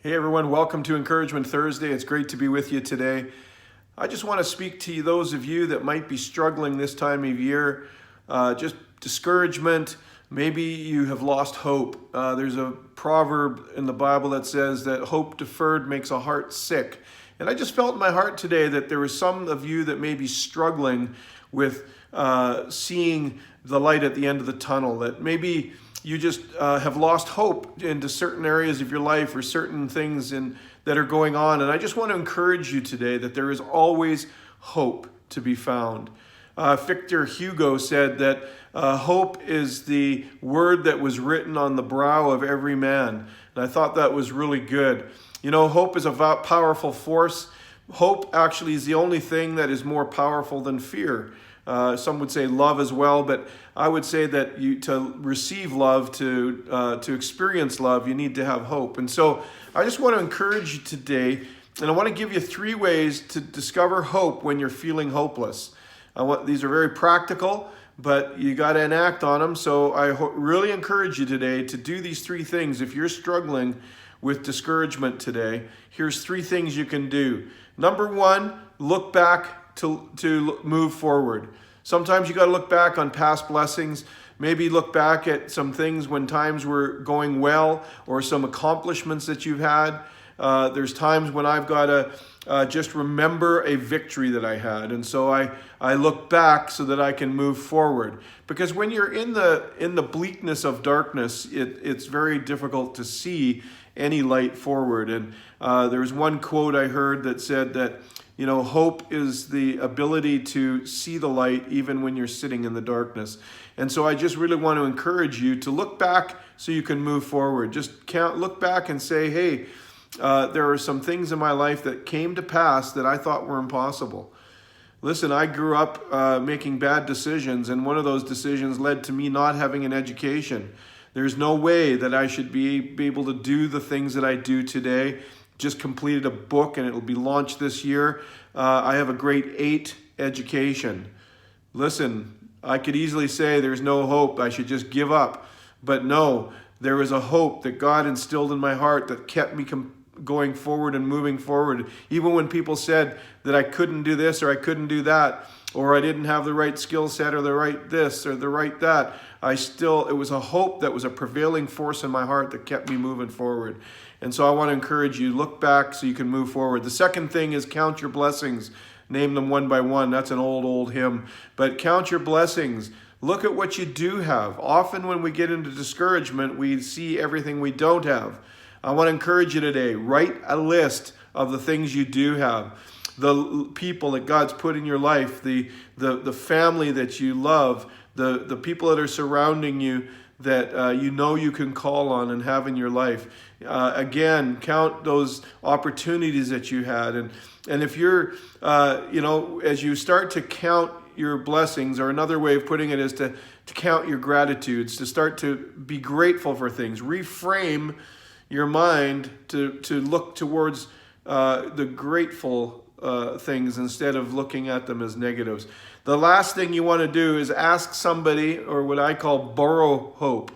Hey everyone, welcome to Encouragement Thursday. It's great to be with you today. I just want to speak to those of you that might be struggling this time of year, just discouragement. Maybe you have lost hope. There's a proverb in the Bible that says that hope deferred makes a heart sick. And I just felt in my heart today that there were some of you that may be struggling with seeing the light at the end of the tunnel, that maybe you just have lost hope into certain areas of your life or certain things that are going on. And I just want to encourage you today that there is always hope to be found. Victor Hugo said that hope is the word that was written on the brow of every man. And I thought that was really good. You know, hope is a powerful force. Hope actually is the only thing that is more powerful than fear. Some would say love as well, but I would say that to receive love, to experience love, you need to have hope. And so I just want to encourage you today, and I want to give you 3 ways to discover hope when you're feeling hopeless. These are very practical, but you got to enact on them. So I really encourage you today to do these 3 things. If you're struggling with discouragement today, here's 3 things you can do. Number 1, look back to move forward. Sometimes you got to look back on past blessings. Maybe look back at some things when times were going well, or some accomplishments that you've had. There's times when I've got to just remember a victory that I had, and so I look back so that I can move forward. Because when you're in the bleakness of darkness, it's very difficult to see any light forward. And there was one quote I heard that said that, you know, hope is the ability to see the light even when you're sitting in the darkness. And so I just really want to encourage you to look back so you can move forward. Just look back and say, hey, there are some things in my life that came to pass that I thought were impossible. Listen, I grew up making bad decisions, and one of those decisions led to me not having an education. There's no way that I should be able to do the things that I do today. Just completed a book, and it'll be launched this year. I have a grade 8 education. Listen, I could easily say there's no hope, I should just give up. But no, there was a hope that God instilled in my heart that kept me going forward and moving forward. Even when people said that I couldn't do this or I couldn't do that, or I didn't have the right skill set or the right this or the right that, it was a hope that was a prevailing force in my heart that kept me moving forward. And so I want to encourage you, look back so you can move forward. The second thing is count your blessings. Name them one by one. That's an old hymn. But count your blessings. Look at what you do have. Often when we get into discouragement, we see everything we don't have. I want to encourage you today, write a list of the things you do have. The people that God's put in your life, the family that you love, the people that are surrounding you that you know you can call on and have in your life. Again, count those opportunities that you had. And if you're, as you start to count your blessings, or another way of putting it is to count your gratitudes, to start to be grateful for things. Reframe your mind to look towards the grateful things instead of looking at them as negatives. The last thing you want to do is ask somebody, or what I call borrow hope.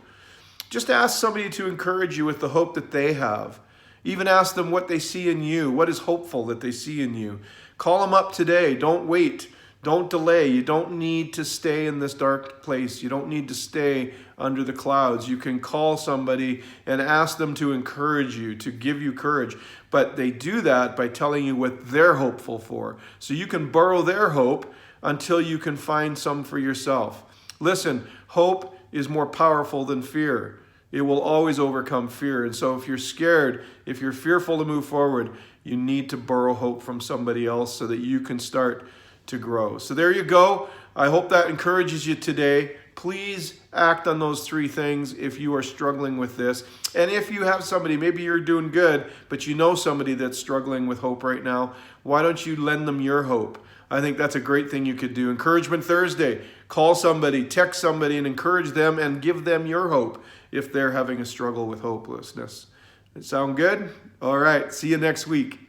Just ask somebody to encourage you with the hope that they have. Even ask them what they see in you. What is hopeful that they see in you? Call them up today. Don't wait. Don't delay. You don't need to stay in this dark place. You don't need to stay under the clouds. You can call somebody and ask them to encourage you, to give you courage. But they do that by telling you what they're hopeful for. So you can borrow their hope until you can find some for yourself. Listen, hope is more powerful than fear. It will always overcome fear. And so if you're scared, if you're fearful to move forward, you need to borrow hope from somebody else so that you can start to grow. So there you go. I hope that encourages you today. Please act on those 3 things if you are struggling with this. And if you have somebody, maybe you're doing good, but you know somebody that's struggling with hope right now, why don't you lend them your hope? I think that's a great thing you could do. Encouragement Thursday. Call somebody, text somebody, and encourage them and give them your hope if they're having a struggle with hopelessness. Sound good? All right. See you next week.